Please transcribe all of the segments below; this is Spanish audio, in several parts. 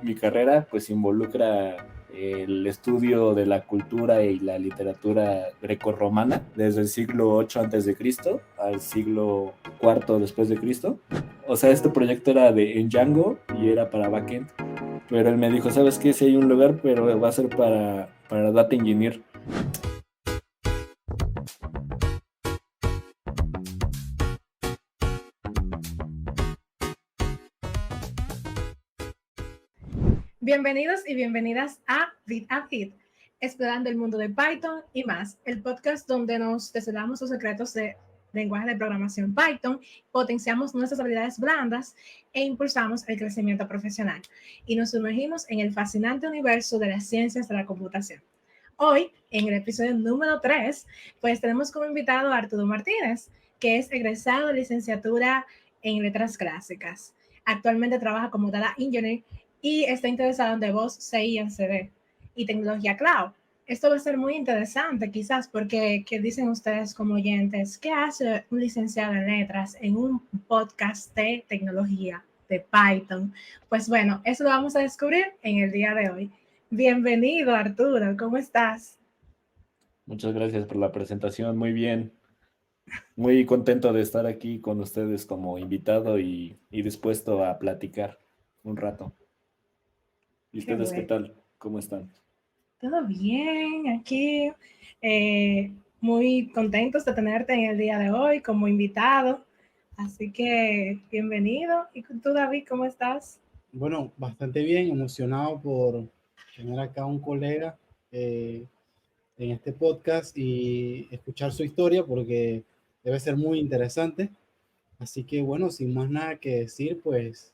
mi carrera pues involucra el estudio de la cultura y la literatura grecorromana desde el siglo 8 antes de Cristo al siglo cuarto después de Cristo. O sea, este proyecto era en Django y era para backend, pero él me dijo, ¿sabes qué? Sí hay un lugar, pero va a ser para data engineer. Bienvenidos y bienvenidas a Bit a Bit, explorando el mundo de Python y más, el podcast donde nos desvelamos los secretos de lenguaje de programación Python, potenciamos nuestras habilidades blandas e impulsamos el crecimiento profesional. Y nos sumergimos en el fascinante universo de las ciencias de la computación. Hoy, en el episodio número 3, pues tenemos como invitado a Arturo Martínez, que es egresado de licenciatura en letras clásicas. Actualmente trabaja como data engineer y está interesado en DevOps, CI, CD y tecnología cloud. Esto va a ser muy interesante quizás porque, ¿qué dicen ustedes como oyentes? ¿Qué hace un licenciado en letras en un podcast de tecnología, de Python? Pues bueno, eso lo vamos a descubrir en el día de hoy. Bienvenido, Arturo, ¿cómo estás? Muchas gracias por la presentación, muy bien. Muy contento de estar aquí con ustedes como invitado y dispuesto a platicar un rato. ¿Y Qué ustedes qué bueno. tal? ¿Cómo están? Todo bien aquí. Eh, Muy contentos de tenerte en el día de hoy como invitado. Así que bienvenido. ¿Y tú, David, cómo estás? Bueno, bastante bien, emocionado por tener acá un colega eh, en este podcast y escuchar su historia porque debe ser muy interesante. Así que bueno, sin más nada que decir, pues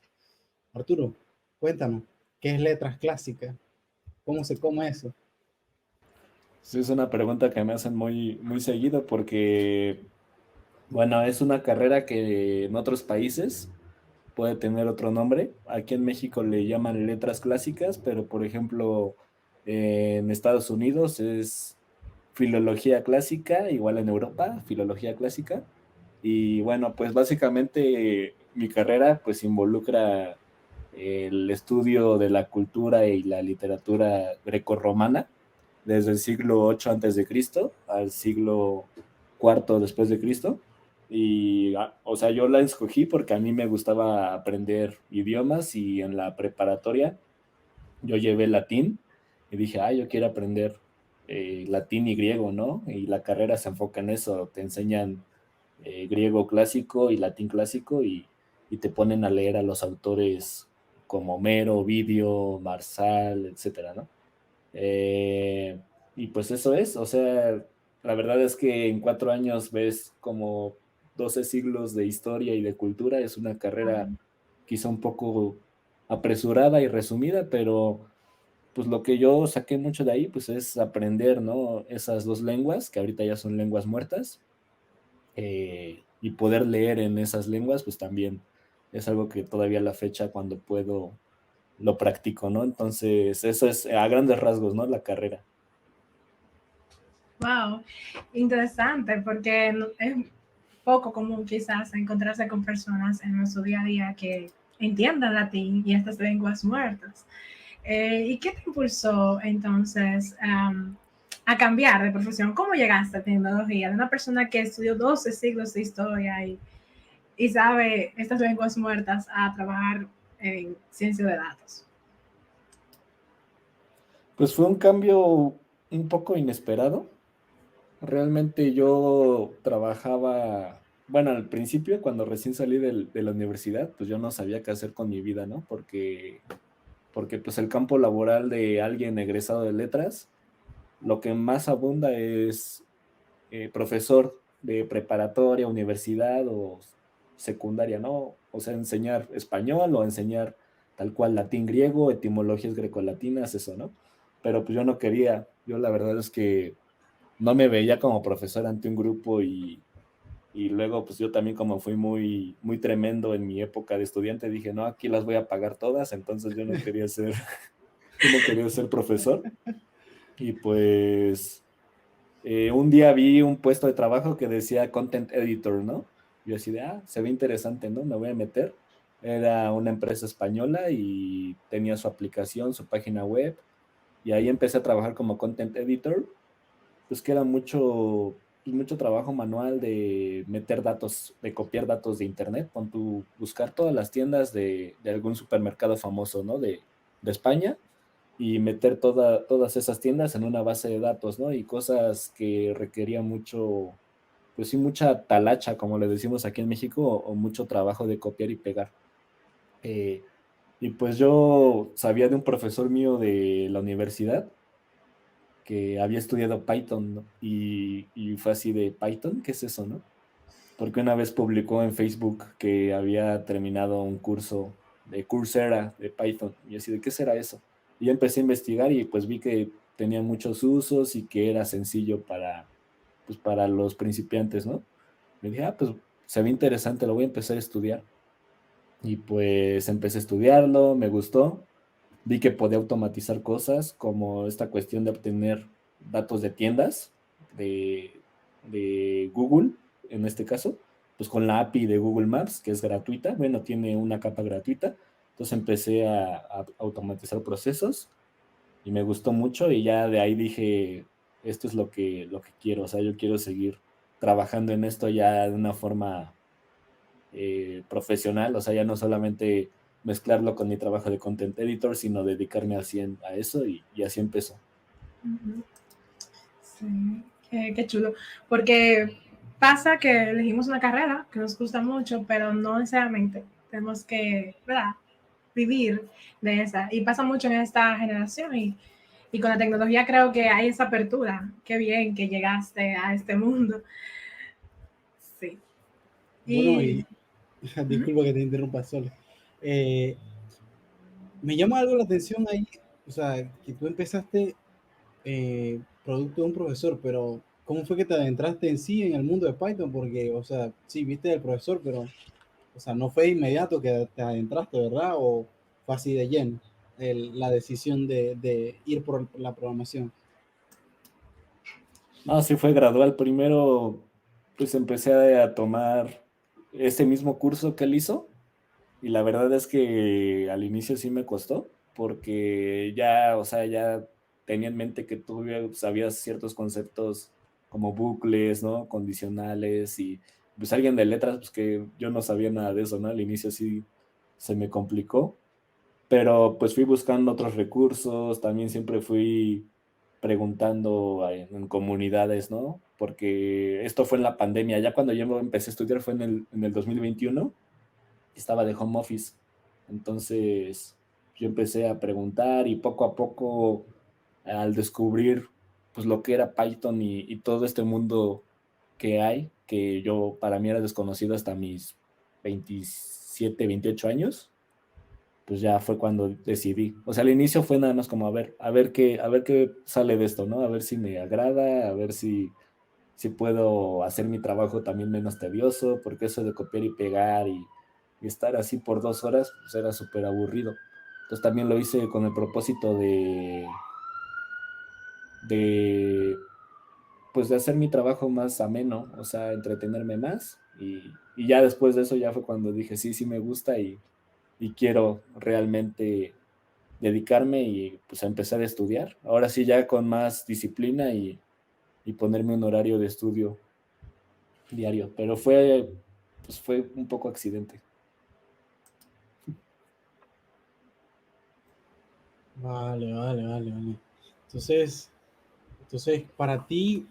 Arturo, cuéntanos, ¿qué es letras clásicas? ¿Cómo se come eso? Sí, es una pregunta que me hacen muy seguido porque, bueno, es una carrera que en otros países puede tener otro nombre. Aquí en México le llaman letras clásicas, pero por ejemplo, en Estados Unidos es filología clásica, igual en Europa, filología clásica. Y bueno, pues básicamente mi carrera pues involucra el estudio de la cultura y la literatura grecorromana desde el siglo 8 antes de Cristo al siglo cuarto después de Cristo. Y, o sea, yo la escogí porque a mí me gustaba aprender idiomas y en la preparatoria yo llevé latín y dije, yo quiero aprender latín y griego, ¿no? Y la carrera se enfoca en eso, te enseñan griego clásico y latín clásico y te ponen a leer a los autores como Homero, Ovidio, Marsal, etcétera, ¿no? Eh, y pues eso es, o sea, la verdad es que en 4 años ves como 12 siglos de historia y de cultura, es una carrera quizá un poco apresurada y resumida, pero pues lo que yo saqué mucho de ahí, pues es aprender, ¿no? Esas dos lenguas, que ahorita ya son lenguas muertas, y poder leer en esas lenguas, pues también es algo que todavía a la fecha cuando puedo lo practico, ¿no? Entonces, eso es a grandes rasgos, ¿no? La carrera. Wow, interesante porque es poco común quizás encontrarse con personas en nuestro día a día que entiendan latín y estas lenguas muertas. ¿Y qué te impulsó entonces a cambiar de profesión? ¿Cómo llegaste a tecnología? De una persona que estudió 12 siglos de historia y sabe estas lenguas muertas a trabajar en ciencia de datos. Pues fue un cambio un poco inesperado. Realmente yo trabajaba, bueno, al principio, cuando recién salí de la universidad, pues yo no sabía qué hacer con mi vida, ¿no? Porque pues el campo laboral de alguien egresado de letras, lo que más abunda es profesor de preparatoria, universidad o secundaria, ¿no? O sea, enseñar español o enseñar tal cual latín, griego, etimologías grecolatinas, eso, ¿no? Pero pues yo no quería, yo la verdad es que no me veía como profesor ante un grupo y luego pues yo también como fui muy tremendo en mi época de estudiante, dije, no, aquí las voy a pagar todas, entonces yo no quería ser, yo no quería ser profesor y pues un día vi un puesto de trabajo que decía content editor, ¿no? Yo así de, se ve interesante, ¿no? Me voy a meter. Era una empresa española y tenía su aplicación, su página web, y ahí empecé a trabajar como content editor, pues que era mucho trabajo manual de meter datos, de copiar datos de internet, buscar todas las tiendas de algún supermercado famoso, ¿no? De España, y meter todas esas tiendas en una base de datos, ¿no? Y cosas que requerían mucho, pues sí, mucha talacha, como le decimos aquí en México, o mucho trabajo de copiar y pegar. Eh, y pues yo sabía de un profesor mío de la universidad que había estudiado Python, ¿no? Y fue así de Python, ¿qué es eso, no? Porque una vez publicó en Facebook que había terminado un curso de Coursera de Python. Y así de, ¿qué será eso? Y yo empecé a investigar y pues vi que tenía muchos usos y que era sencillo pues, para los principiantes, ¿no? Me dije, pues se ve interesante, lo voy a empezar a estudiar. Y pues empecé a estudiarlo, me gustó. Vi que podía automatizar cosas como esta cuestión de obtener datos de tiendas de Google, en este caso, pues con la API de Google Maps, que es gratuita, bueno, tiene una capa gratuita. Entonces empecé a automatizar procesos y me gustó mucho y ya de ahí dije, esto es lo que quiero, o sea, yo quiero seguir trabajando en esto ya de una forma profesional, o sea, ya no solamente mezclarlo con mi trabajo de content editor, sino dedicarme al 100 a eso y así empezó. Sí, qué chulo. Porque pasa que elegimos una carrera que nos gusta mucho, pero no necesariamente tenemos que, ¿verdad?, vivir de esa. Y pasa mucho en esta generación y con la tecnología creo que hay esa apertura. Qué bien que llegaste a este mundo. Sí. Bueno, Y y disculpa que te interrumpa, Sol. Eh, Me llama algo la atención ahí, o sea, que tú empezaste producto de un profesor, pero ¿cómo fue que te adentraste en sí en el mundo de Python? Porque, o sea, sí, viste del profesor, pero, o sea, no fue inmediato que te adentraste, ¿verdad? ¿O fue así de lleno la decisión de ir por la programación? No, sí fue gradual. Primero, pues empecé a tomar ese mismo curso que él hizo y la verdad es que al inicio sí me costó porque ya, o sea, ya tenía en mente que tú sabías ciertos conceptos como bucles, ¿no? Condicionales y pues alguien de letras, pues que yo no sabía nada de eso, ¿no? Al inicio sí se me complicó, pero pues fui buscando otros recursos, también siempre fui preguntando en comunidades, ¿no? Porque esto fue en la pandemia, ya cuando yo empecé a estudiar fue en el 2021, estaba de home office, entonces yo empecé a preguntar y poco a poco al descubrir pues lo que era Python y todo este mundo que hay, que yo para mí era desconocido hasta mis 27, 28 años, pues ya fue cuando decidí. O sea, al inicio fue nada más como a ver qué sale de esto, ¿no? A ver si me agrada, a ver si puedo hacer mi trabajo también menos tedioso, porque eso de copiar y pegar y estar así por 2 horas, pues era súper aburrido. Entonces también lo hice con el propósito de, pues de hacer mi trabajo más ameno, o sea, entretenerme más. Y ya después de eso ya fue cuando dije, sí, sí me gusta y quiero realmente dedicarme y pues a empezar a estudiar. Ahora sí ya con más disciplina y ponerme un horario de estudio diario, pero pues fue un poco accidente. Vale, vale, vale, vale. Entonces, para ti,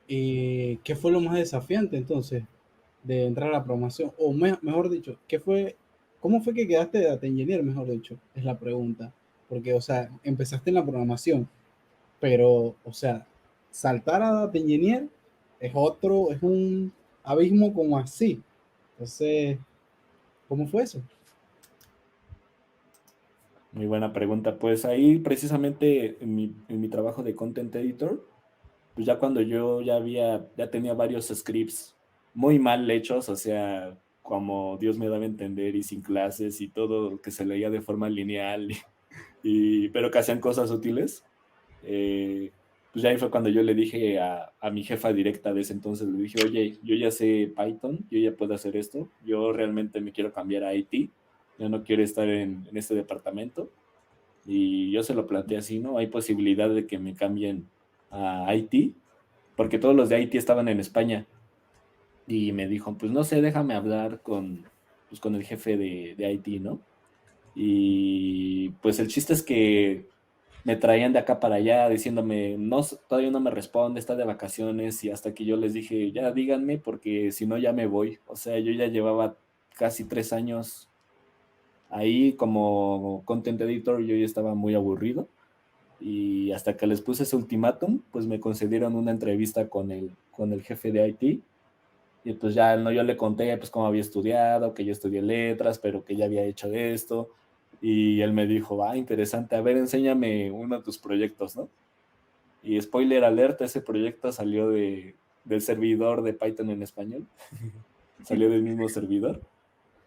¿qué fue lo más desafiante entonces de entrar a la programación? O mejor dicho, cómo fue que quedaste de data engineer, mejor dicho? Es la pregunta. Porque, o sea, empezaste en la programación, pero, o sea, saltar a data engineer es un abismo como así. Entonces, ¿cómo fue eso? Muy buena pregunta. Pues ahí precisamente en mi trabajo de content editor, pues ya cuando yo ya tenía varios scripts muy mal hechos, o sea, como Dios me daba a entender y sin clases y todo que se leía de forma lineal, pero que hacían cosas útiles. Pues ya ahí fue cuando yo le dije a mi jefa directa de ese entonces, le dije, oye, yo ya sé Python, yo ya puedo hacer esto, yo realmente me quiero cambiar a IT. ya no quiero estar en este departamento. Y yo se lo planteé así, ¿no? Hay posibilidad de que me cambien a Haití, porque todos los de Haití estaban en España. Y me dijo, pues no sé, déjame hablar pues, con el jefe de Haití, ¿no? Y pues el chiste es que me traían de acá para allá diciéndome, no, todavía no me responde, está de vacaciones, y hasta que yo les dije, ya díganme, porque si no ya me voy. O sea, yo ya llevaba casi 3 años ahí como content editor, yo ya estaba muy aburrido, y hasta que les puse ese ultimátum, pues me concedieron una entrevista con el jefe de IT, y pues ya no, yo le conté pues cómo había estudiado, que yo estudié letras, pero que ya había hecho esto, y él me dijo, interesante, a ver, enséñame uno de tus proyectos, ¿no? Y spoiler alert, ese proyecto salió del servidor de Python en español, salió del mismo servidor,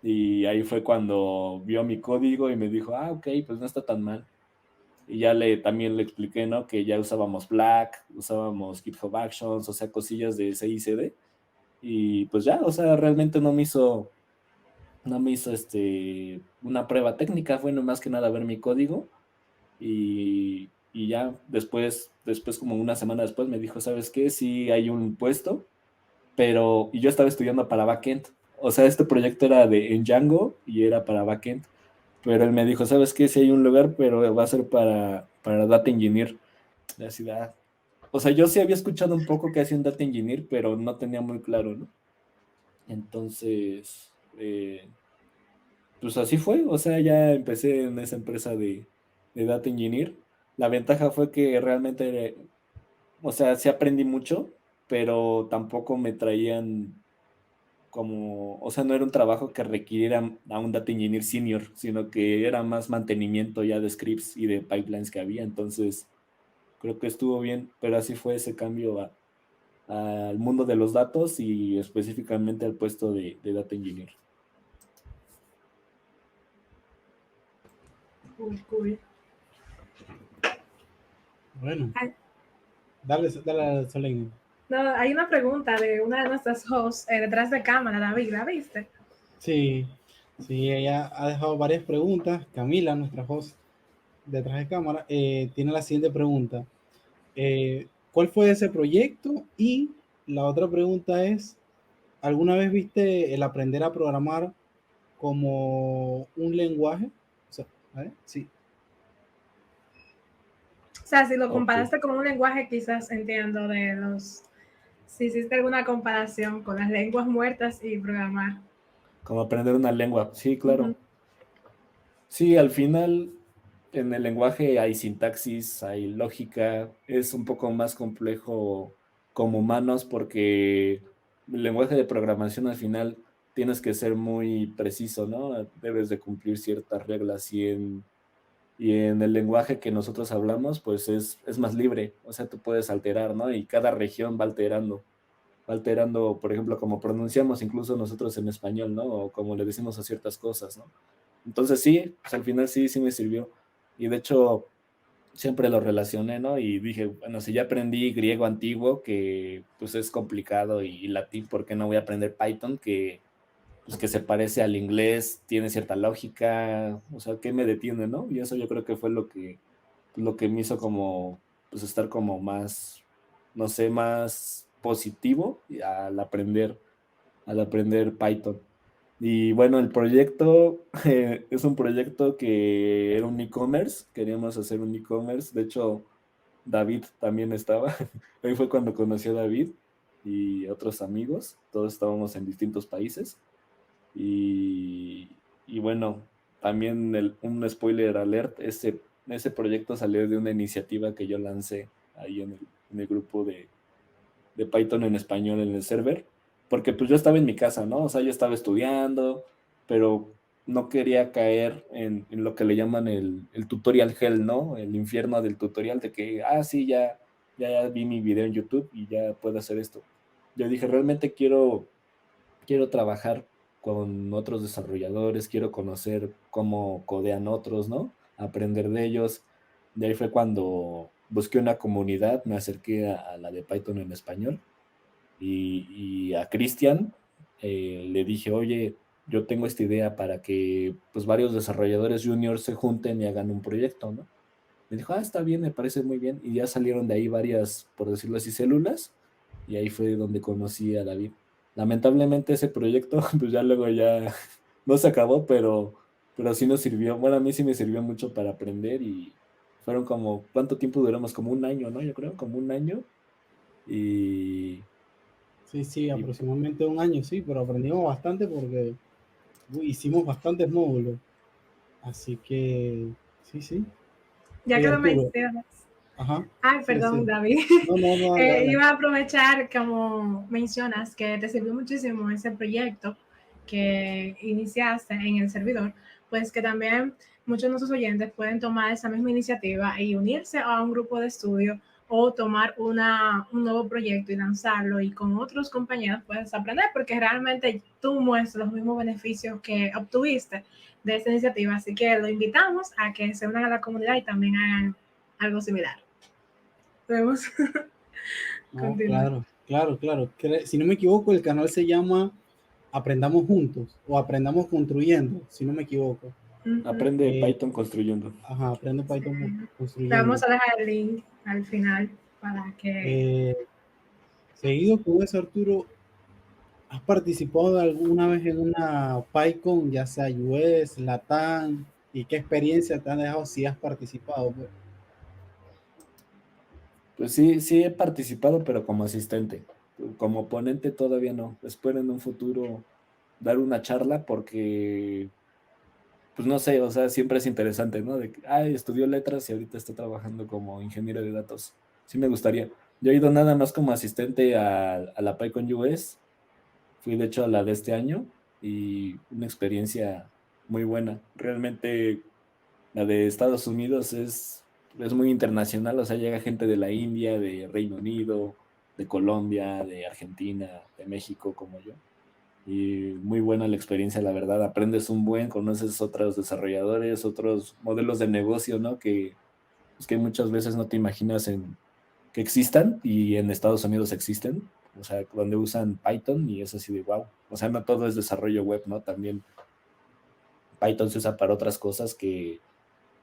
y ahí fue cuando vio mi código y me dijo, ok, pues no está tan mal. Y ya también le expliqué, ¿no? Que ya usábamos Black, usábamos GitHub Actions, o sea, cosillas de CI/CD. Y pues ya, o sea, realmente no me hizo una prueba técnica, fue más que nada ver mi código. Y ya después, como una semana después, me dijo, ¿sabes qué? Sí hay un puesto, y yo estaba estudiando para backend. O sea, este proyecto era en Django y era para backend. Pero él me dijo, ¿sabes qué? Sí hay un lugar, pero va a ser para Data Engineer. La ciudad. O sea, yo sí había escuchado un poco que hacía un Data Engineer, pero no tenía muy claro, ¿no? Entonces, pues así fue. O sea, ya empecé en esa empresa de Data Engineer. La ventaja fue que realmente, o sea, sí aprendí mucho, pero tampoco me traían o sea, no era un trabajo que requiriera a un data engineer senior, sino que era más mantenimiento ya de scripts y de pipelines que había. Entonces, creo que estuvo bien, pero así fue ese cambio al mundo de los datos y específicamente al puesto de data engineer. Cool, cool. Bueno, Ay, dale, Soleil. no, hay una pregunta de una de nuestras hosts detrás de cámara, David, ¿la viste? Sí, sí, ella ha dejado varias preguntas. Camila, nuestra host detrás de cámara, tiene la siguiente pregunta. ¿Cuál fue ese proyecto? Y la otra pregunta es, ¿alguna vez viste el aprender a programar como un lenguaje? O sea, ¿vale? Sí. O sea, si lo Ok. comparaste con un lenguaje, quizás entiendo si hiciste alguna comparación con las lenguas muertas y programar. Como aprender una lengua. Sí, Ujú. claro. Sí, al final en el lenguaje hay sintaxis, hay lógica, es un poco más complejo como humanos porque el lenguaje de programación al final tienes que ser muy preciso, ¿no? Debes de cumplir ciertas reglas y en el lenguaje que nosotros hablamos, pues es más libre, o sea, tú puedes alterar, ¿no? Y cada región va alterando, por ejemplo, como pronunciamos incluso nosotros en español, ¿no? O como le decimos a ciertas cosas, ¿no? Entonces sí, pues al final sí me sirvió. Y de hecho, siempre lo relacioné, ¿no? Y dije, bueno, si ya aprendí griego antiguo, que pues es complicado, y latín, ¿por qué no voy a aprender Python, que se parece al inglés, tiene cierta lógica? O sea, ¿qué me detiene, no? Y eso yo creo que fue lo que me hizo como, pues estar como más, no sé, más positivo al aprender Python. Y bueno, el proyecto es un proyecto que era un e-commerce, queríamos hacer un e-commerce, de hecho David también estaba, ahí fue cuando conocí a David y otros amigos, todos estábamos en distintos países y bueno, también un spoiler alert, ese proyecto salió de una iniciativa que yo lancé ahí en el grupo de Python en español en el server, porque pues yo estaba en mi casa, ¿no? O sea, yo estaba estudiando, pero no quería caer en lo que le llaman el tutorial hell, ¿no? El infierno del tutorial de que, sí, ya vi mi video en YouTube y ya puedo hacer esto. Yo dije, realmente quiero trabajar con otros desarrolladores, quiero conocer cómo codean otros, ¿no? Aprender de ellos. De ahí fue cuando busqué una comunidad, me acerqué a la de Python en español y a Cristian le dije, oye, yo tengo esta idea para que pues varios desarrolladores juniors se junten y hagan un proyecto, ¿no? Me dijo, está bien, me parece muy bien. Y ya salieron de ahí varias, por decirlo así, células. Y ahí fue donde conocí a David. Lamentablemente ese proyecto, pues ya luego ya no se acabó, pero sí nos sirvió. Bueno, a mí sí me sirvió mucho para aprender y fueron como, ¿cuánto tiempo duramos? Como un año, ¿no? Yo creo, como un año. Y, Sí, sí, y aproximadamente un año, sí, pero aprendimos bastante porque hicimos bastantes módulos. Así que, sí, sí. Ya Oye, que lo Arturo, mencionas. ajá, Ay, sí, perdón, sí. David. No, no, no, dale, dale. Iba a aprovechar, como mencionas, que te sirvió muchísimo ese proyecto que iniciaste en el servidor, pues que también muchos de nuestros oyentes pueden tomar esa misma iniciativa y unirse a un grupo de estudio o tomar un nuevo proyecto y lanzarlo y con otros compañeros puedes aprender porque realmente tú muestras los mismos beneficios que obtuviste de esta iniciativa. Así que lo invitamos a que se unan a la comunidad y también hagan algo similar. Podemos No, continuar. claro, claro, claro. Si no me equivoco, el canal se llama Aprendamos Juntos o Aprendamos Construyendo, si no me equivoco. Ujú. aprende Eh, Python construyendo. ajá, Aprende Sí. Python Le Construyendo. vamos a dejar el link al final para que... Eh, seguido con eso, Arturo, ¿has participado alguna vez en una PyCon, ya sea US, Latam? ¿Y qué experiencia te han dejado si has participado, pues? Pues sí, sí he participado, pero como asistente. Como ponente todavía no. Espero en un futuro dar una charla porque pues no sé, o sea, siempre es interesante, ¿no? De que, estudió letras y ahorita está trabajando como ingeniero de datos. Sí me gustaría. Yo he ido nada más como asistente a la PyCon US. Fui de hecho a la de este año y una experiencia muy buena. Realmente la de Estados Unidos es muy internacional, o sea, llega gente de la India, de Reino Unido, de Colombia, de Argentina, de México como yo. Y muy buena la experiencia, la verdad. Aprendes un buen, conoces otros desarrolladores, otros modelos de negocio, ¿no? Pues, que muchas veces no te imaginas que existan y en Estados Unidos existen. O sea, donde usan Python y es así de wow. O sea, no todo es desarrollo web, ¿no? También Python se usa para otras cosas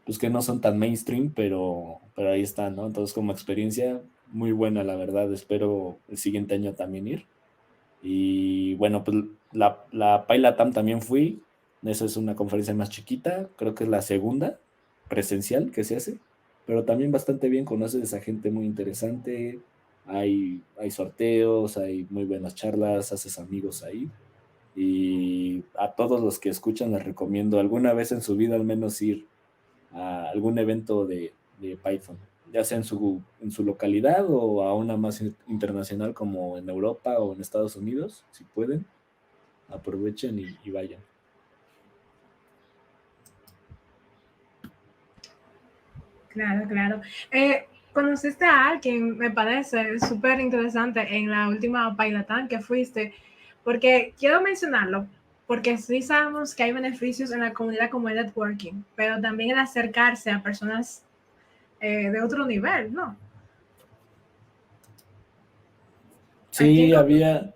pues que no son tan mainstream, pero ahí están, ¿no? Entonces, como experiencia, muy buena, la verdad. Espero el siguiente año también ir. Y bueno, pues la PyLatam también fui. Esa es una conferencia más chiquita, creo que es la segunda presencial que se hace, pero también bastante bien, conoces a gente muy interesante, hay sorteos, hay muy buenas charlas, haces amigos ahí. Y a todos los que escuchan les recomiendo alguna vez en su vida al menos ir a algún evento de Python, ya sea en su localidad o a una más internacional como en Europa o en Estados Unidos, si pueden, aprovechen y vayan. Claro, claro. ¿Conociste a alguien, me parece súper interesante, en la última Pailatán que fuiste? Porque quiero mencionarlo, porque sí sabemos que hay beneficios en la comunidad como el networking, pero también el acercarse a personas de otro nivel, ¿no? ¿A quién Sí, conociste?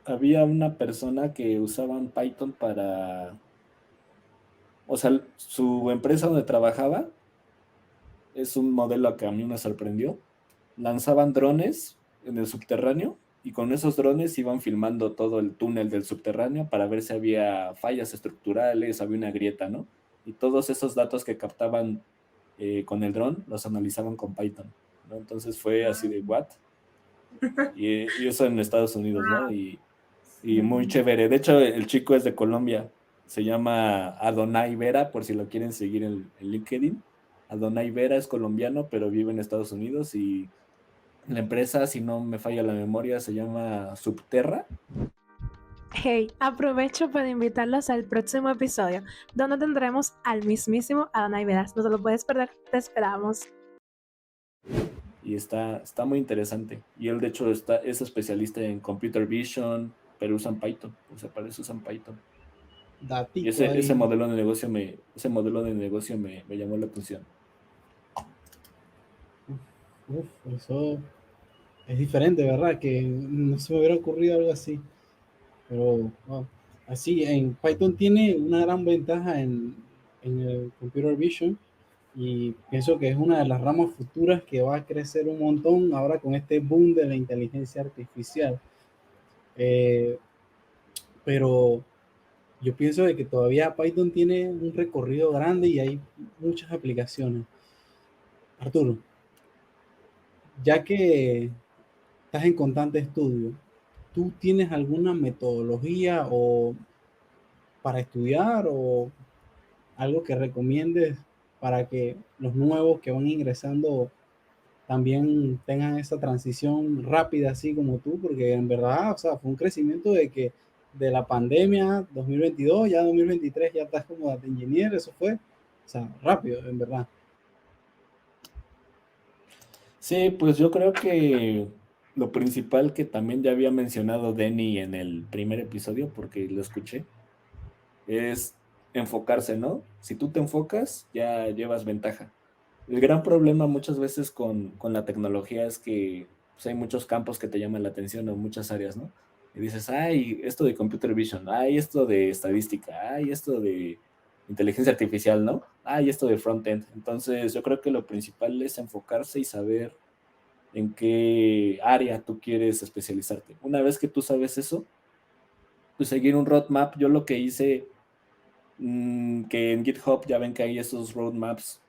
había una persona que usaban Python o sea, su empresa donde trabajaba es un modelo que a mí me sorprendió. Lanzaban drones en el subterráneo y con esos drones iban filmando todo el túnel del subterráneo para ver si había fallas estructurales, había una grieta, ¿no? Y todos esos datos que captaban con el dron los analizaban con Python, ¿no? Entonces fue así de, ¿what? Y eso en Estados Unidos, ¿no? Wow, Y muy sí. chévere. De hecho, el chico es de Colombia. Se llama Adonai Vera, por si lo quieren seguir en LinkedIn. Adonai Vera es colombiano, pero vive en Estados Unidos y la empresa, si no me falla la memoria, se llama Subterra. Hey, aprovecho para invitarlos al próximo episodio, donde tendremos al mismísimo Adonai Veras. No te lo puedes perder, te esperamos. Y está muy interesante. Y él, de hecho, es especialista en Computer Vision, pero usan Python. O sea, para eso usan Python. Y Datico ese ahí. modelo de negocio me llamó la atención. Uf, eso es diferente, ¿verdad? Que no se me hubiera ocurrido algo así. Pero, wow. Así, en Python tiene una gran ventaja en el Computer Vision y pienso que es una de las ramas futuras que va a crecer un montón ahora con este boom de la inteligencia artificial. Eh, pero yo pienso de que todavía Python tiene un recorrido grande y hay muchas aplicaciones. Arturo, ya que estás en constante estudio, ¿tú tienes alguna metodología o para estudiar o algo que recomiendes para que los nuevos que van ingresando también tengan esa transición rápida así como tú? Porque en verdad, o sea, fue un crecimiento de que de la pandemia 2022, ya 2023 ya estás como data engineer, eso fue, o sea, rápido, en verdad. Sí, pues yo creo que lo principal que también ya había mencionado Denny en el primer episodio, porque lo escuché, es enfocarse, ¿no? Si tú te enfocas, ya llevas ventaja. El gran problema muchas veces con la tecnología es que pues, hay muchos campos que te llaman la atención o muchas áreas, ¿no? Y dices, ay, esto de computer vision, ay, esto de estadística, ay, esto de inteligencia artificial, ¿no? Ay, esto de frontend. Entonces, yo creo que lo principal es enfocarse y saber en qué área tú quieres especializarte. Una vez que tú sabes eso, pues seguir un roadmap. Yo lo que hice, que en GitHub ya ven que hay esos roadmaps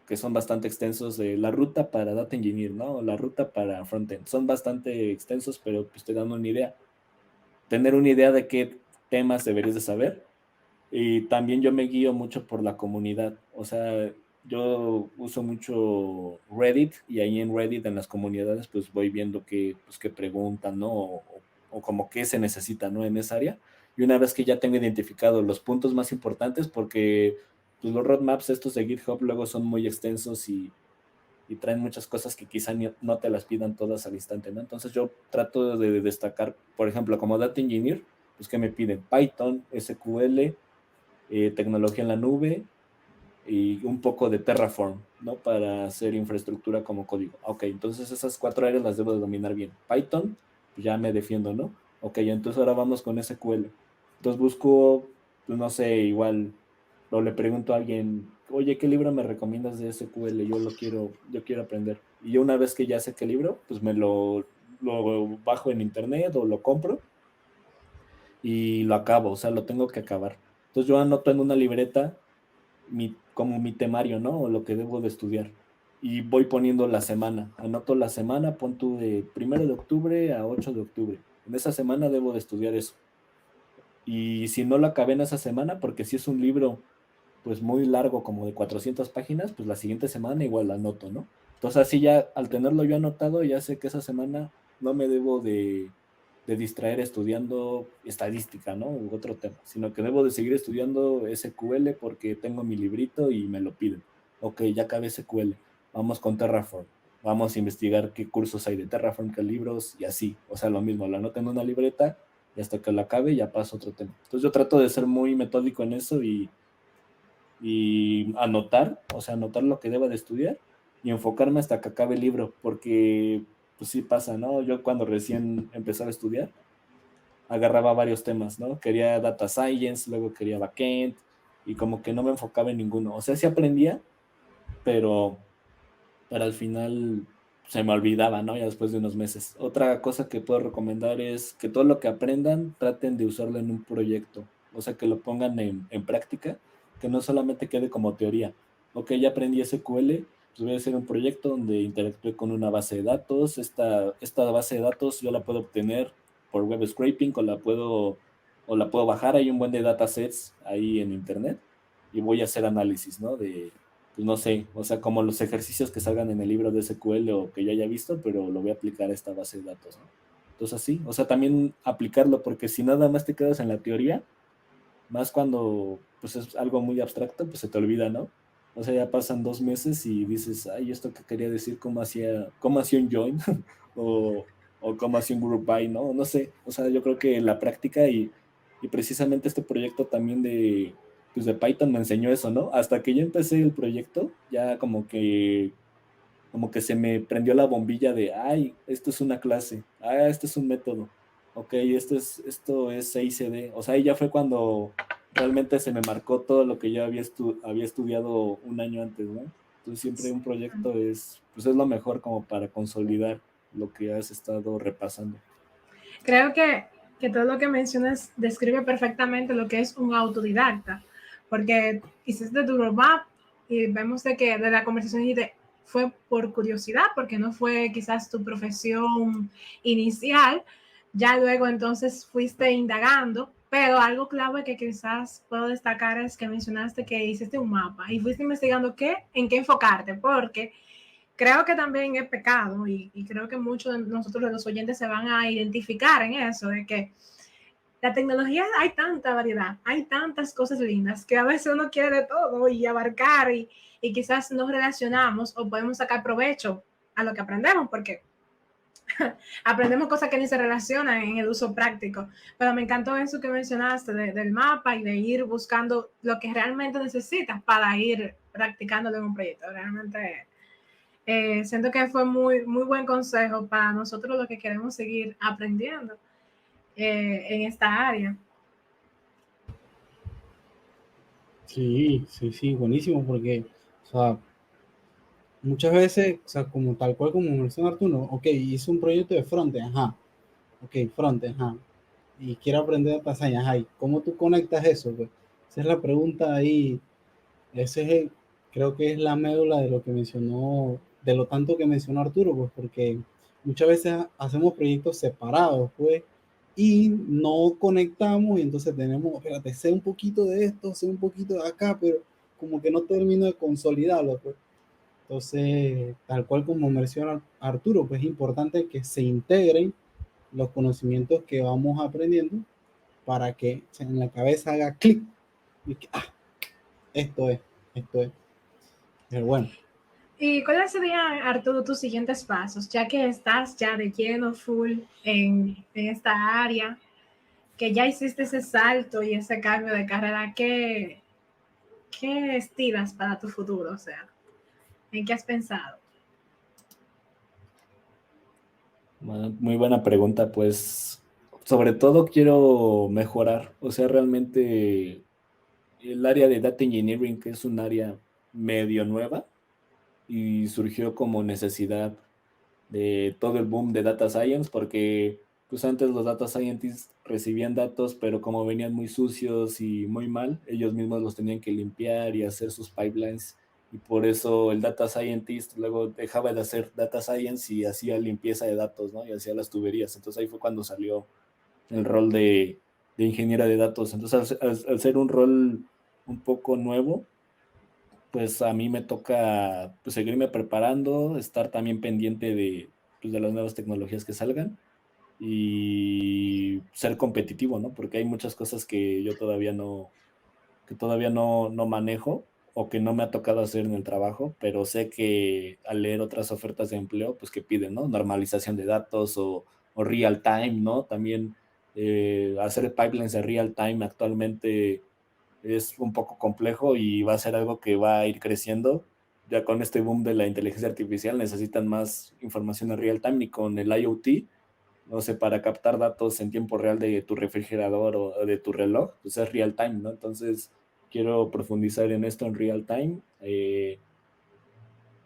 que son bastante extensos de la ruta para Data Engineer, ¿no? La ruta para Frontend. Son bastante extensos, pero pues te dan una idea. Tener una idea de qué temas deberías de saber. Y también yo me guío mucho por la comunidad. O sea, yo uso mucho Reddit y ahí en Reddit, en las comunidades, pues voy viendo qué, pues, qué preguntan, ¿no? O como qué se necesita, ¿no? En esa área. Y una vez que ya tengo identificado los puntos más importantes, porque pues, los roadmaps estos de GitHub luego son muy extensos y traen muchas cosas que quizá no te las pidan todas al instante, ¿no? Entonces yo trato de destacar, por ejemplo, como Data Engineer, pues que me piden Python, SQL, tecnología en la nube y un poco de Terraform, ¿no? Para hacer infraestructura como código. Ok, entonces esas 4 áreas las debo de dominar bien. Python, pues ya me defiendo, ¿no? Ok, entonces ahora vamos con SQL. Entonces busco, pues no sé, igual, o le pregunto a alguien, oye, ¿qué libro me recomiendas de SQL? Yo quiero aprender. Y yo una vez que ya sé qué libro, pues lo bajo en internet o lo compro y lo acabo, o sea, lo tengo que acabar. Entonces yo anoto en una libreta como mi temario, ¿no? O lo que debo de estudiar. Y voy poniendo la semana. Anoto la semana, pon tú de 1 de octubre a 8 de octubre. En esa semana debo de estudiar eso. Y si no lo acabé en esa semana, porque si es un libro pues muy largo, como de 400 páginas, pues la siguiente semana igual la anoto, ¿no? Entonces así ya al tenerlo yo anotado, ya sé que esa semana no me debo de distraer estudiando estadística, ¿no? U otro tema, sino que debo de seguir estudiando SQL porque tengo mi librito y me lo piden. Ok, ya acabé SQL, vamos con Terraform, vamos a investigar qué cursos hay de Terraform, qué libros y así. O sea, lo mismo, lo anoto en una libreta y hasta que lo acabe ya paso a otro tema. Entonces yo trato de ser muy metódico en eso y anotar, o sea, anotar lo que deba de estudiar y enfocarme hasta que acabe el libro, porque pues sí pasa, ¿no? Yo cuando recién empezaba a estudiar, agarraba varios temas, ¿no? Quería data science, luego quería backend, y como que no me enfocaba en ninguno. O sea, sí aprendía, pero, pero al final se me olvidaba, ¿no? Ya después de unos meses. Otra cosa que puedo recomendar es que todo lo que aprendan traten de usarlo en un proyecto, o sea, que lo pongan en práctica, que no solamente quede como teoría. Ok, ya aprendí SQL, pues voy a hacer un proyecto donde interactúe con una base de datos. Esta base de datos yo la puedo obtener por web scraping o la puedo bajar. Hay un buen de datasets ahí en internet y voy a hacer análisis, ¿no? Pues no sé, o sea, como los ejercicios que salgan en el libro de SQL o que ya haya visto, pero lo voy a aplicar a esta base de datos, ¿no? Entonces, sí, o sea, también aplicarlo, porque si nada más te quedas en la teoría, más cuando pues es algo muy abstracto, pues se te olvida, ¿no? O sea, ya pasan 2 meses y dices, ay, ¿esto qué quería decir? ¿Cómo hacía un join? o, o cómo hacía un group by, ¿no? No sé, o sea, yo creo que la práctica y precisamente este proyecto también pues de Python me enseñó eso, ¿no? Hasta que yo empecé el proyecto, ya como que se me prendió la bombilla de, ay, esto es una clase, ah, esto es un método. ok, esto es CICD. O sea, ahí ya fue cuando realmente se me marcó todo lo que yo había estudiado un año antes, ¿no? Entonces siempre un proyecto pues es lo mejor como para consolidar lo que has estado repasando. Creo que todo lo que mencionas describe perfectamente lo que es un autodidacta, porque hiciste tu roadmap y vemos de que de la conversación fue por curiosidad, porque no fue quizás tu profesión inicial, ya luego entonces fuiste indagando, pero algo clave que quizás puedo destacar es que mencionaste que hiciste un mapa y fuiste investigando en qué enfocarte, porque creo que también es pecado y creo que muchos de nosotros, los oyentes, se van a identificar en eso, de que la tecnología hay tanta variedad, hay tantas cosas lindas que a veces uno quiere de todo y abarcar y quizás nos relacionamos o podemos sacar provecho a lo que aprendemos porque aprendemos cosas que ni se relacionan en el uso práctico. Pero me encantó eso que mencionaste del mapa y de ir buscando lo que realmente necesitas para ir practicándolo en un proyecto. Realmente siento que fue muy buen consejo para nosotros los que queremos seguir aprendiendo en esta área. Sí, sí, sí, buenísimo, porque, o sea, muchas veces, o sea, como tal cual como menciona Arturo, ok, hice un proyecto de frontend, ajá, ok, frontend, ajá, y quiero aprender data science, ajá, ¿y cómo tú conectas eso? Pues, esa es la pregunta ahí, ese es creo que es la médula de lo que mencionó, de lo tanto que mencionó Arturo, pues, porque muchas veces hacemos proyectos separados, pues, y no conectamos, y entonces tenemos, espérate, sé un poquito de esto, sé un poquito de acá, pero como que no termino de consolidarlo, pues. Entonces, tal cual como menciona Arturo, pues es importante que se integren los conocimientos que vamos aprendiendo para que en la cabeza haga clic y que, esto es, esto es. Pero bueno, ¿Y cuáles serían, Arturo, tus siguientes pasos, ya que estás ya de lleno, full en esta área, que ya hiciste ese salto y ese cambio de carrera? ¿Qué estilas para tu futuro? O sea, ¿en qué has pensado? Muy buena pregunta, pues sobre todo quiero mejorar, o sea, realmente el área de Data Engineering, que es un área medio nueva y surgió como necesidad de todo el boom de Data Science, porque pues antes los Data Scientists recibían datos, pero como venían muy sucios y muy mal, ellos mismos los tenían que limpiar y hacer sus pipelines, y por eso el Data Scientist luego dejaba de hacer Data Science y hacía limpieza de datos, ¿no? Y hacía las tuberías. Entonces ahí fue cuando salió el rol de ingeniera de datos. Entonces al ser un rol un poco nuevo, pues a mí me toca pues, seguirme preparando, estar también pendiente pues, de las nuevas tecnologías que salgan y ser competitivo, ¿no? Porque hay muchas cosas que yo todavía no manejo o que no me ha tocado hacer en el trabajo, pero sé que al leer otras ofertas de empleo, pues que piden, ¿no? Normalización de datos o real time, ¿no? También hacer pipelines de real time actualmente es un poco complejo y va a ser algo que va a ir creciendo. Ya con este boom de la inteligencia artificial necesitan más información en real time, y con el IoT, no sé, para captar datos en tiempo real de tu refrigerador o de tu reloj, pues es real time, ¿no? Entonces quiero profundizar en esto en real time,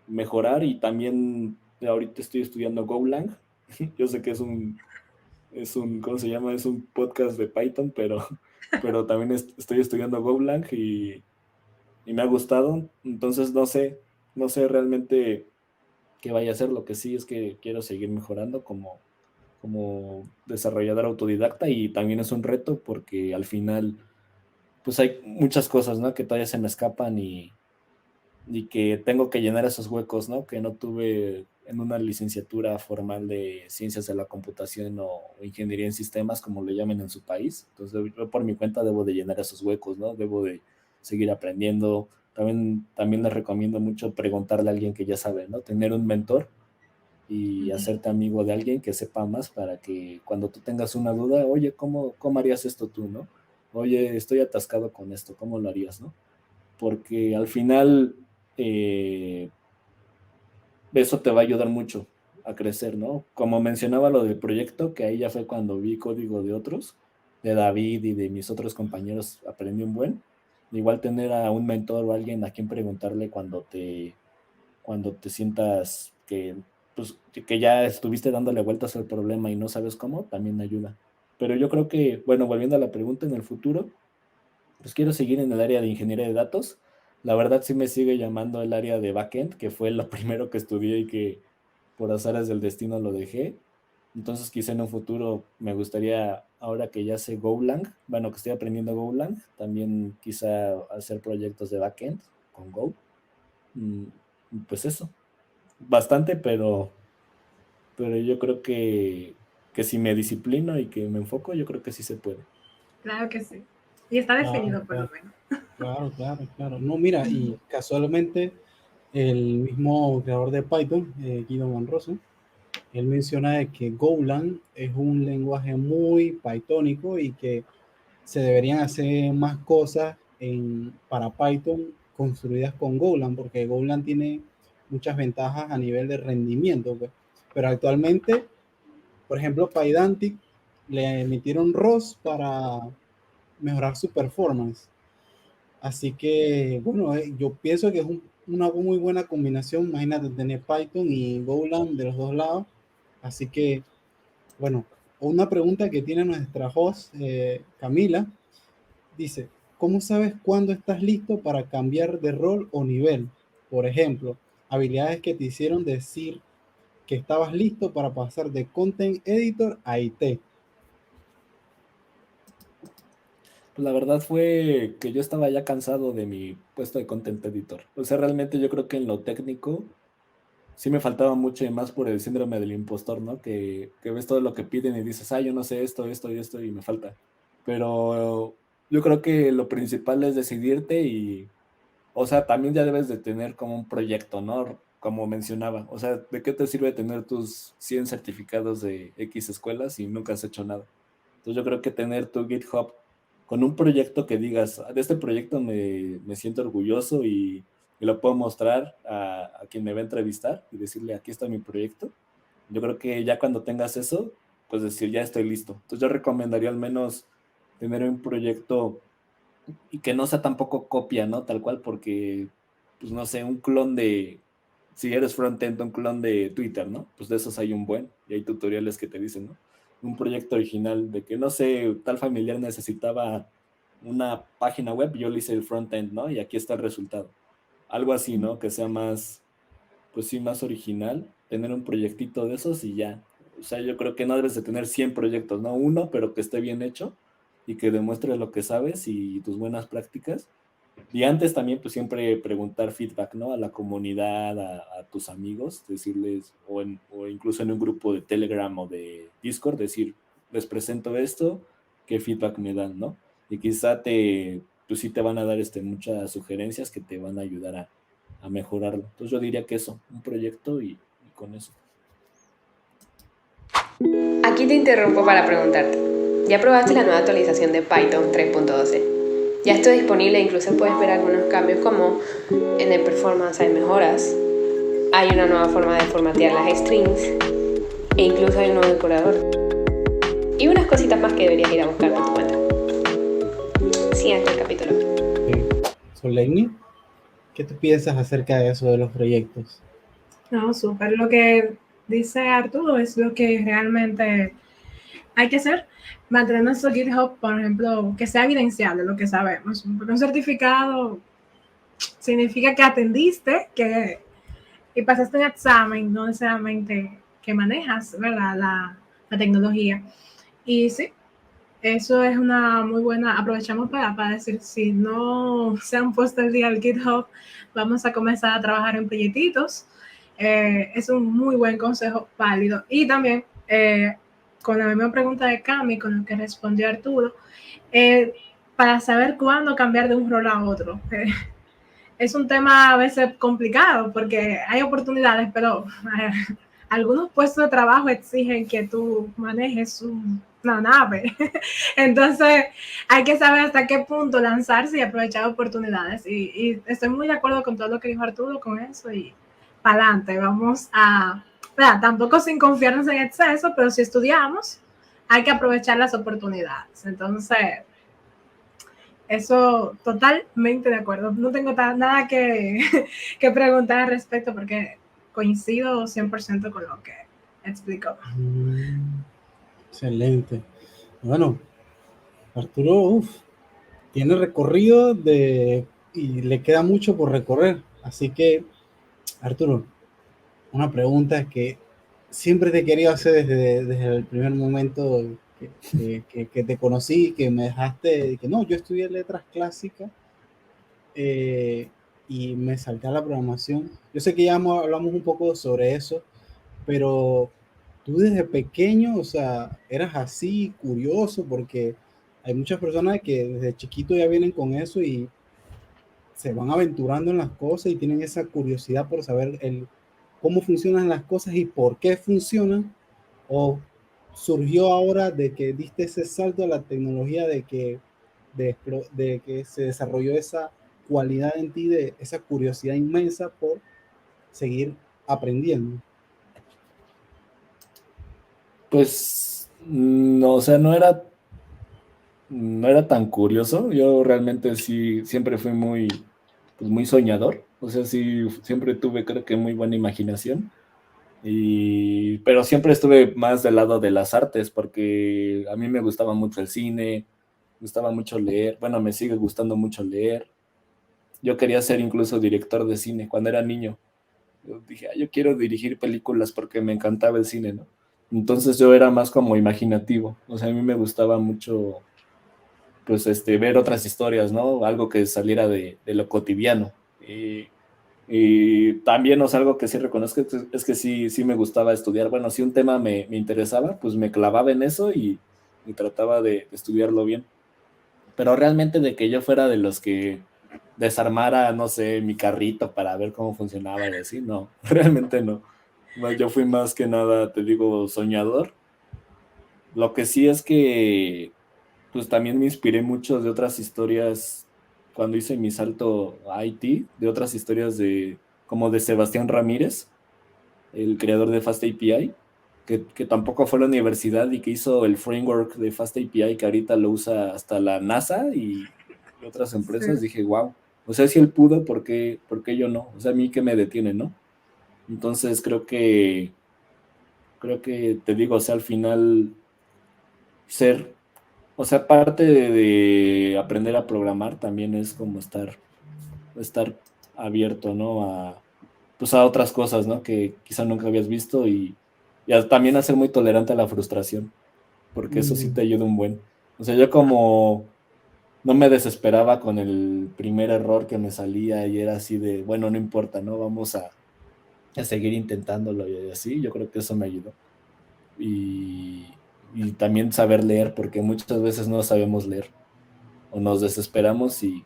mejorar, y también ahorita estoy estudiando Golang. Yo sé que ¿cómo se llama? Es un podcast de Python, pero también estoy estudiando Golang y me ha gustado. Entonces no sé realmente qué vaya a hacer. Lo que sí es que quiero seguir mejorando como desarrollador autodidacta, y también es un reto porque al final pues hay muchas cosas, ¿no? Que todavía se me escapan, y que tengo que llenar esos huecos, ¿no? Que no tuve en una licenciatura formal de ciencias de la computación o ingeniería en sistemas, como le llamen en su país. Entonces yo por mi cuenta debo de llenar esos huecos, ¿no? Debo de seguir aprendiendo. También les recomiendo mucho preguntarle a alguien que ya sabe, ¿no? Tener un mentor y hacerte amigo de alguien que sepa más, para que cuando tú tengas una duda, oye, ¿cómo harías esto tú, no? Oye, estoy atascado con esto, ¿cómo lo harías, no? Porque al final eso te va a ayudar mucho a crecer, ¿no? Como mencionaba lo del proyecto, que ahí ya fue cuando vi código de otros, de David y de mis otros compañeros, aprendí un buen. Igual tener a un mentor o alguien a quien preguntarle cuando te sientas pues, que ya estuviste dándole vueltas al problema y no sabes cómo, también ayuda. Pero yo creo que, bueno, volviendo a la pregunta, en el futuro, pues quiero seguir en el área de ingeniería de datos. La verdad sí me sigue llamando el área de backend, que fue lo primero que estudié y que por azares del destino lo dejé. Entonces quizá en un futuro me gustaría, ahora que ya sé Golang, bueno, que estoy aprendiendo Golang, también quizá hacer proyectos de backend con Go. Mm, Pues eso, bastante, pero yo creo que si me disciplino y que me enfoco, yo creo que sí se puede. Claro que sí. Y está Claro, definido por lo claro, menos. claro. No, mira, y casualmente el mismo creador de Python, Guido Monroso, él menciona de que Golang es un lenguaje muy pythónico y que se deberían hacer más cosas para Python construidas con Golang, porque Golang tiene muchas ventajas a nivel de rendimiento, pues. Pero actualmente, por ejemplo, Pydantic le emitieron ROS para mejorar su performance. Así que, bueno, yo pienso que es una muy buena combinación. Imagínate tener Python y Golang de los dos lados. Así que, bueno, una pregunta que tiene nuestra host, Camila, dice, ¿cómo sabes cuándo estás listo para cambiar de rol o nivel? Por ejemplo, habilidades que te hicieron decir que estabas listo para pasar de Content Editor a IT. Pues la verdad fue que yo estaba ya cansado de mi puesto de content editor. O sea, realmente yo creo que en lo técnico sí me faltaba mucho y más por el síndrome del impostor, ¿no? Que ves todo lo que piden y dices, yo no sé esto y esto y me falta. Pero yo creo que lo principal es decidirte y, o sea, también ya debes de tener como un proyecto, ¿no? Como mencionaba. O sea, ¿de qué te sirve tener tus 100 certificados de X escuelas si nunca has hecho nada? Entonces yo creo que tener tu GitHub con un proyecto que digas, de este proyecto me siento orgulloso y lo puedo mostrar a quien me va a entrevistar y decirle, aquí está mi proyecto. Yo creo que ya cuando tengas eso, pues decir, ya estoy listo. Entonces yo recomendaría al menos tener un proyecto y que no sea tampoco copia, ¿no? Tal cual, porque, pues no sé, un clon si eres frontend, un clon de Twitter, ¿no? Pues de esos hay un buen, y hay tutoriales que te dicen, ¿no? Un proyecto original de que, no sé, tal familiar necesitaba una página web, yo le hice el frontend, ¿no? Y aquí está el resultado. Algo así, ¿no? Que sea más, pues sí, más original, tener un proyectito de esos y ya. O sea, yo creo que no debes de tener 100 proyectos, ¿no? Uno, pero que esté bien hecho y que demuestre lo que sabes y tus buenas prácticas. Y antes también, pues siempre preguntar feedback, ¿no? A la comunidad, a tus amigos, decirles, o incluso en un grupo de Telegram o de Discord, decir, les presento esto, qué feedback me dan, ¿no? Y quizá pues sí te van a dar muchas sugerencias que te van a ayudar a mejorarlo. Entonces yo diría que eso, un proyecto y con eso. Aquí te interrumpo para preguntarte, ¿ya probaste la nueva actualización de Python 3.12? Ya está disponible e incluso puedes ver algunos cambios como en el performance hay mejoras, hay una nueva forma de formatear las strings e incluso hay un nuevo decorador. Y unas cositas más que deberías ir a buscar por tu cuenta. Siguiente capítulo. Soleini, ¿qué tú piensas acerca de eso de los proyectos? No, súper. Lo que dice Arturo es lo que realmente hay que hacer. Mantener nuestro GitHub, por ejemplo, que sea evidenciable lo que sabemos. Porque un certificado significa que atendiste, y pasaste un examen, no necesariamente que manejas, ¿verdad? La tecnología. Y sí, eso es una muy buena, aprovechamos para decir, si no se han puesto el día al GitHub, vamos a comenzar a trabajar en proyectitos. Es un muy buen consejo, válido. Y también, con la misma pregunta de Cami, con la que respondió Arturo, para saber cuándo cambiar de un rol a otro. Es un tema a veces complicado porque hay oportunidades, pero algunos puestos de trabajo exigen que tú manejes una nave. Entonces, hay que saber hasta qué punto lanzarse y aprovechar oportunidades. Y estoy muy de acuerdo con todo lo que dijo Arturo con eso y para adelante. Vamos a ¿verdad? Tampoco sin confiarnos en exceso, pero si estudiamos, hay que aprovechar las oportunidades. Entonces, eso totalmente de acuerdo. No tengo nada que, que preguntar al respecto porque coincido 100% con lo que explicó. Excelente. Bueno, Arturo, tiene recorrido y le queda mucho por recorrer. Así que, Arturo, una pregunta que siempre te quería hacer desde el primer momento que te conocí, que me dejaste, que no, yo estudié letras clásicas y me salté a la programación. Yo sé que ya hablamos un poco sobre eso, pero tú desde pequeño, o sea, eras así curioso, porque hay muchas personas que desde chiquito ya vienen con eso y se van aventurando en las cosas y tienen esa curiosidad por saber cómo funcionan las cosas y por qué funcionan, o surgió ahora de que diste ese salto a la tecnología de que se desarrolló esa cualidad en ti, de esa curiosidad inmensa por seguir aprendiendo. Pues, no, o sea, no era tan curioso. Yo realmente sí, siempre fui pues muy soñador. O sea, sí, siempre tuve, creo que muy buena imaginación. Pero siempre estuve más del lado de las artes porque a mí me gustaba mucho el cine, me gustaba mucho leer. Bueno, me sigue gustando mucho leer. Yo quería ser incluso director de cine cuando era niño. Yo dije, yo quiero dirigir películas porque me encantaba el cine, ¿no? Entonces yo era más como imaginativo. O sea, a mí me gustaba mucho pues ver otras historias, ¿no? Algo que saliera de lo cotidiano. Y también, o sea, algo que sí reconozco es que sí me gustaba estudiar. Bueno, si un tema me interesaba, pues me clavaba en eso y trataba de estudiarlo bien. Pero realmente de que yo fuera de los que desarmara, no sé, mi carrito para ver cómo funcionaba y así, no, realmente no. Yo fui más que nada, te digo, soñador. Lo que sí es que pues también me inspiré mucho de otras historias cuando hice mi salto a IT, de otras historias como de Sebastián Ramírez, el creador de Fast API, que tampoco fue a la universidad y que hizo el framework de Fast API que ahorita lo usa hasta la NASA y otras empresas. Sí. Dije, wow, o sea, si él pudo, ¿por qué yo no? O sea, a mí qué me detiene, ¿no? Entonces creo que te digo, o sea, al final ser. O sea, parte de aprender a programar también es como estar abierto, ¿no? Pues a otras cosas, ¿no? Que quizá nunca habías visto y también a ser muy tolerante a la frustración, porque eso sí te ayuda un buen. O sea, yo como no me desesperaba con el primer error que me salía y era así de, bueno, no importa, ¿no? Vamos a seguir intentándolo y así, yo creo que eso me ayudó. Y también saber leer, porque muchas veces no sabemos leer o nos desesperamos y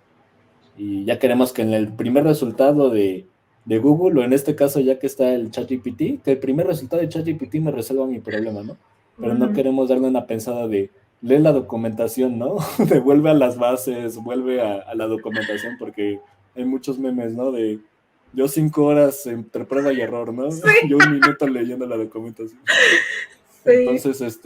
ya queremos que en el primer resultado de Google, o en este caso ya que está el ChatGPT, que el primer resultado de ChatGPT me resuelva mi problema, ¿no? Pero no queremos darle una pensada de lee la documentación, ¿no? Devuelve a las bases, vuelve a la documentación, porque hay muchos memes, ¿no? De yo 5 horas entre prueba y error, ¿no? Sí, Yo 1 minuto leyendo la documentación. sí. Entonces,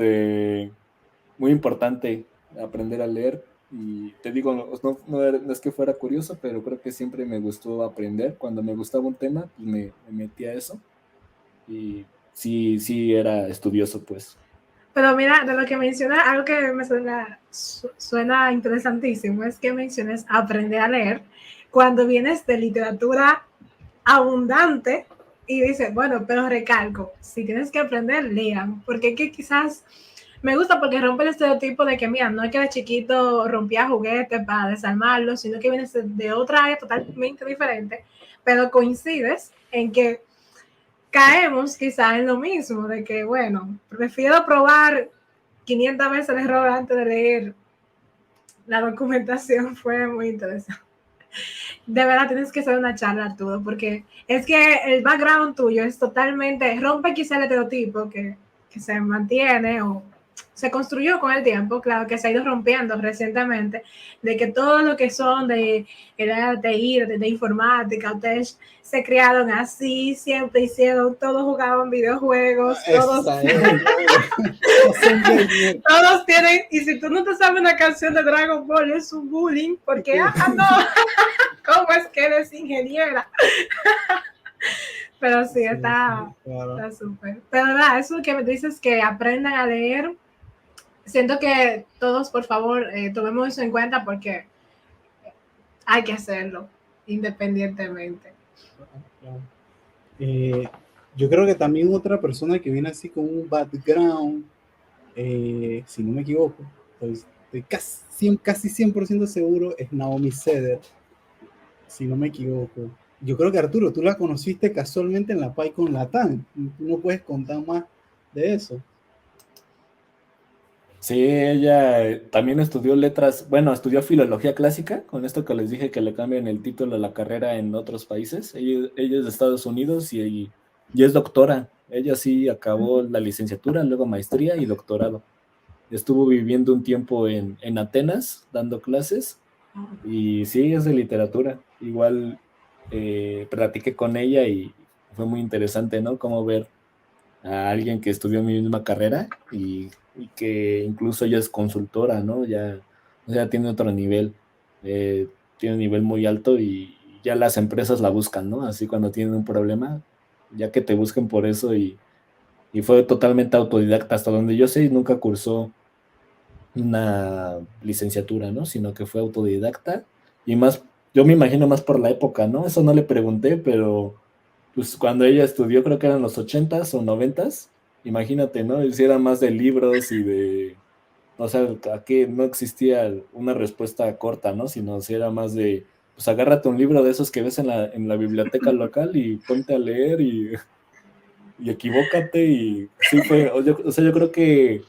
muy importante aprender a leer. Y te digo, no es que fuera curioso, pero creo que siempre me gustó aprender. Cuando me gustaba un tema, pues me metí a eso. Y sí era estudioso, pues. Pero mira, de lo que mencionas, algo que me suena interesantísimo es que menciones aprender a leer cuando vienes de literatura abundante y dices, bueno, pero recalco, si tienes que aprender, lean, porque es que quizás me gusta porque rompe el estereotipo de que, mira, no es que de chiquito rompía juguetes para desarmarlos, sino que vienes de otra área totalmente diferente, pero coincides en que caemos quizás en lo mismo, de que, bueno, prefiero probar 500 veces el error antes de leer la documentación. Fue muy interesante. De verdad tienes que hacer una charla, Arturo, porque es que el background tuyo es totalmente, rompe quizá el estereotipo que se mantiene o se construyó con el tiempo, claro que se ha ido rompiendo recientemente, de que todo lo que son de el TI, de informática, ustedes se crearon así, siempre hicieron, todos jugaban videojuegos, todos, todos tienen, y si tú no te sabes una canción de Dragon Ball, es un bullying, porque, no, ¿cómo es que eres ingeniera? Pero sí, está súper. Pero nada, eso que me dices que aprendan a leer, siento que todos, por favor, tomemos eso en cuenta porque hay que hacerlo independientemente. Yo creo que también otra persona que viene así con un background, si no me equivoco, pues estoy casi 100% seguro, es Naomi Ceder, si no me equivoco. Yo creo que Arturo, tú la conociste casualmente en la PyCon Latam. ¿Tú no puedes contar más de eso? Sí, ella también estudió letras, bueno, estudió filología clásica, con esto que les dije que le cambian el título a la carrera en otros países. Ella es de Estados Unidos y es doctora. Ella sí acabó la licenciatura, luego maestría y doctorado. Estuvo viviendo un tiempo en Atenas dando clases y sí, es de literatura. Igual platiqué con ella y fue muy interesante, ¿no? Cómo ver a alguien que estudió mi misma carrera y que incluso ella es consultora, ¿no? Ya, o sea, tiene otro nivel, tiene un nivel muy alto y ya las empresas la buscan, ¿no? Así cuando tienen un problema, ya que te busquen por eso y fue totalmente autodidacta, hasta donde yo sé, nunca cursó una licenciatura, ¿no? Sino que fue autodidacta y más, yo me imagino más por la época, ¿no? Eso no le pregunté, pero pues cuando ella estudió, creo que eran los 80s o 90s, imagínate, ¿no? Si era más de libros y de, o sea, aquí no existía una respuesta corta, ¿no? Sino si era más de, pues agárrate un libro de esos que ves en la biblioteca local y ponte a leer y equivócate y sí fue, o sea, yo creo que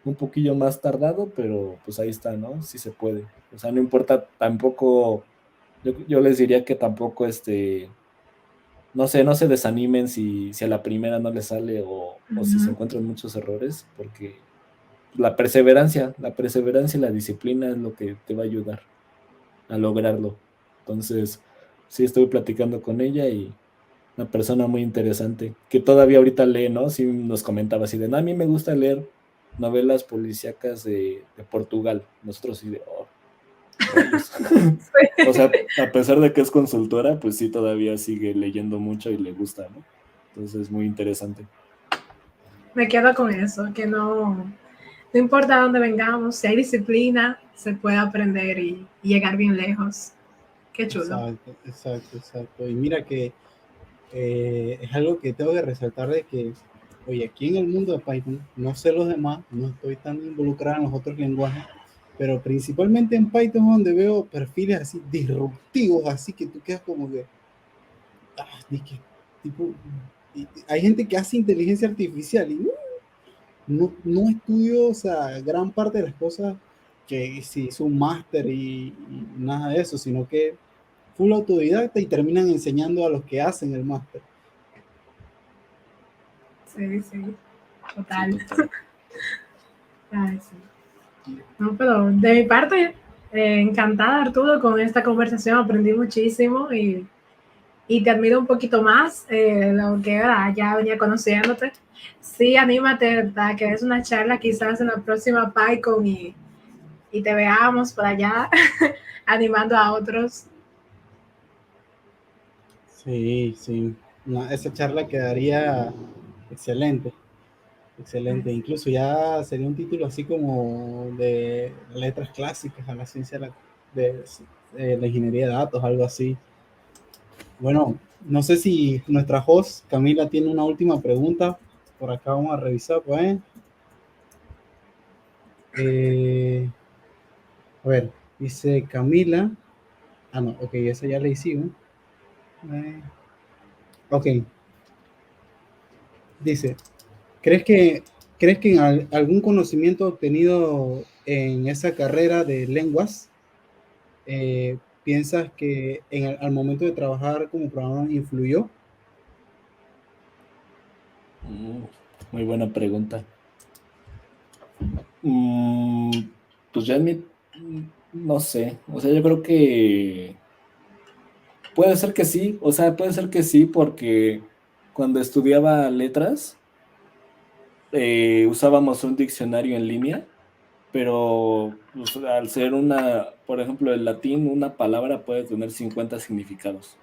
un poquillo más tardado, pero pues ahí está, ¿no? Sí se puede. O sea, no importa tampoco, yo les diría que tampoco no se desanimen si a la primera no les sale o si se encuentran muchos errores, porque la perseverancia y la disciplina es lo que te va a ayudar a lograrlo. Entonces, sí estoy platicando con ella y una persona muy interesante, que todavía ahorita lee, ¿no? Sí nos comentaba así de, no, a mí me gusta leer novelas policíacas de Portugal. Nosotros sí de, oh, rayos. O sea, a pesar de que es consultora, pues sí, todavía sigue leyendo mucho y le gusta, ¿no? Entonces, muy interesante. Me quedo con eso, que no importa dónde vengamos, si hay disciplina, se puede aprender y llegar bien lejos. Qué chulo. Exacto. Y mira que es algo que tengo que resaltar de que, oye, aquí en el mundo de Python, no sé los demás, no estoy tan involucrado en los otros lenguajes, pero principalmente en Python donde veo perfiles así disruptivos, así que tú quedas como que, tipo, hay gente que hace inteligencia artificial y no estudio, o sea, gran parte de las cosas que si hizo un máster y nada de eso, sino que full autodidacta y terminan enseñando a los que hacen el máster. Sí, total. Sí, total. Ay, sí. No, pero de mi parte, encantada, Arturo, con esta conversación. Aprendí muchísimo y te admiro un poquito más, lo que era, ya venía conociéndote. Sí, anímate a que es una charla quizás en la próxima PyCon y te veamos por allá animando a otros. Sí. Esa charla quedaría excelente. Incluso ya sería un título así como de letras clásicas a la ciencia de la ingeniería de datos, algo así. Bueno, no sé si nuestra host Camila tiene una última pregunta. Por acá vamos a revisar, pues. A ver, dice Camila. Ah, no, ok, esa ya la hicimos. Ok, dice, ¿crees que, ¿crees que en algún conocimiento obtenido en esa carrera de lenguas, piensas que al momento de trabajar como programador influyó? Muy buena pregunta. Pues ya no sé, o sea, yo creo que puede ser que sí, o sea, puede ser que sí, porque cuando estudiaba letras, usábamos un diccionario en línea, pero pues, al ser por ejemplo, el latín, una palabra puede tener 50 significados,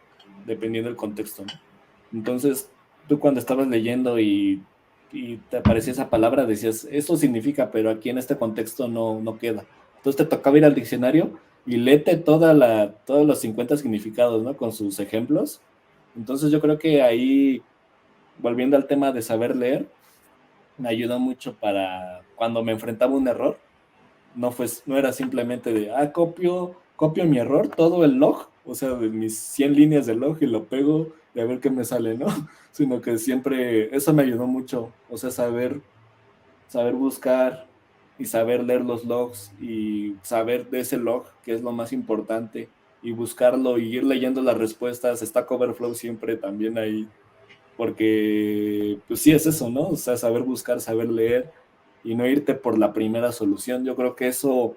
dependiendo del contexto, ¿no? Entonces, tú cuando estabas leyendo y te aparecía esa palabra, decías, eso significa, pero aquí en este contexto no queda. Entonces te tocaba ir al diccionario y léete todos los 50 significados, ¿no? Con sus ejemplos. Entonces yo creo que ahí, volviendo al tema de saber leer, me ayudó mucho para cuando me enfrentaba a un error, no era simplemente de, copio mi error, todo el log, o sea, de mis 100 líneas de log y lo pego y a ver qué me sale, ¿no? Sino que siempre, eso me ayudó mucho, o sea, saber buscar y saber leer los logs y saber de ese log, que es lo más importante, y buscarlo y ir leyendo las respuestas. Stack Overflow siempre también ahí, porque pues sí es eso, ¿no? O sea, saber buscar, saber leer y no irte por la primera solución. Yo creo que eso,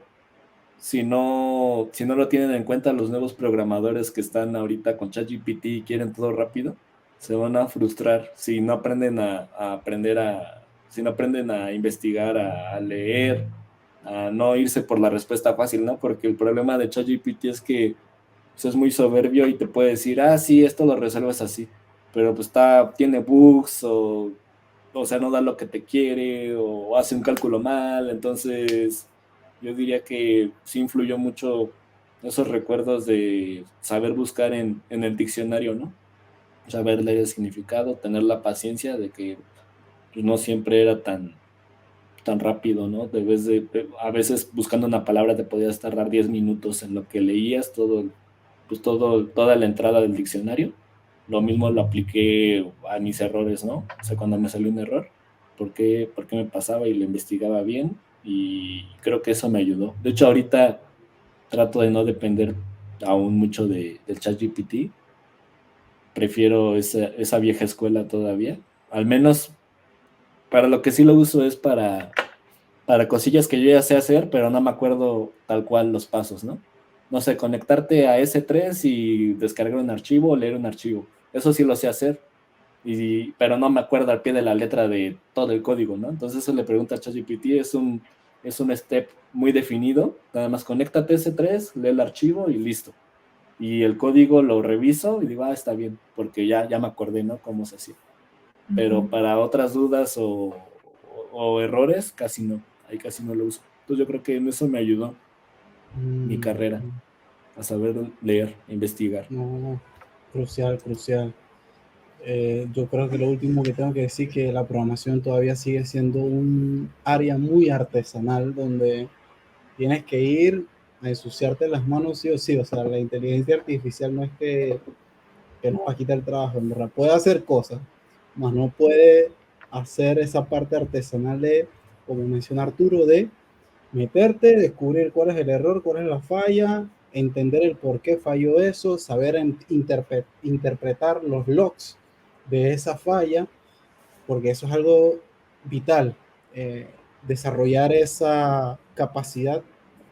si no lo tienen en cuenta los nuevos programadores que están ahorita con ChatGPT y quieren todo rápido, se van a frustrar si no aprenden si no aprenden a investigar, a leer, a no irse por la respuesta fácil, ¿no? Porque el problema de ChatGPT es que pues, es muy soberbio y te puede decir, sí, esto lo resuelves así, pero pues tiene bugs o sea, no da lo que te quiere o hace un cálculo mal. Entonces yo diría que sí influyó mucho esos recuerdos de saber buscar en el diccionario, ¿no? Saber leer el significado, tener la paciencia de que pues, no siempre era tan rápido, ¿no? A veces buscando una palabra te podías tardar 10 minutos en lo que leías toda la entrada del diccionario. Lo mismo lo apliqué a mis errores, ¿no? O sea, cuando me salió un error, ¿por qué me pasaba? Y lo investigaba bien y creo que eso me ayudó. De hecho, ahorita trato de no depender aún mucho del ChatGPT. Prefiero esa vieja escuela todavía. Al menos para lo que sí lo uso es para cosillas que yo ya sé hacer, pero no me acuerdo tal cual los pasos, ¿no? No sé, conectarte a S3 y descargar un archivo o leer un archivo. Eso sí lo sé hacer, pero no me acuerdo al pie de la letra de todo el código, ¿no? Entonces eso le pregunta a ChatGPT, es un step muy definido, nada más conéctate a S3, lee el archivo y listo. Y el código lo reviso y digo, está bien, porque ya me acordé, ¿no? Cómo se hacía. Pero para otras dudas o errores, casi no. Ahí casi no lo uso. Entonces yo creo que en eso me ayudó mi carrera, a saber leer, investigar. No, crucial, crucial. Yo creo que lo último que tengo que decir que la programación todavía sigue siendo un área muy artesanal donde tienes que ir a ensuciarte las manos sí o sí. O sea, la inteligencia artificial no es que nos va a quitar el trabajo, en verdad. Puede hacer cosas, mas no puede hacer esa parte artesanal de, como menciona Arturo, de meterte, descubrir cuál es el error, cuál es la falla, entender el por qué falló eso, saber interpretar los logs de esa falla, porque eso es algo vital, desarrollar esa capacidad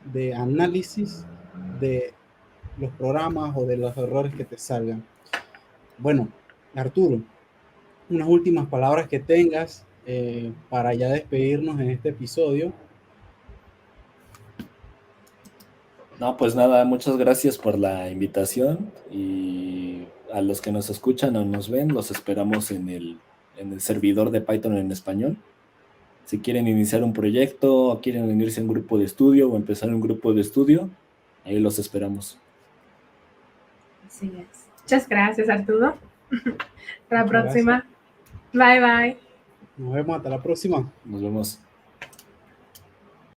de análisis de los programas o de los errores que te salgan. Bueno, Arturo, unas últimas palabras que tengas para ya despedirnos en este episodio. No, pues nada, muchas gracias por la invitación y a los que nos escuchan o nos ven, los esperamos en el servidor de Python en español. Si quieren iniciar un proyecto o quieren unirse a un grupo de estudio o empezar un grupo de estudio, ahí los esperamos. Así es. Muchas gracias, Arturo. Hasta la Muchas próxima. gracias. Bye, bye. Nos vemos hasta la próxima. Nos vemos.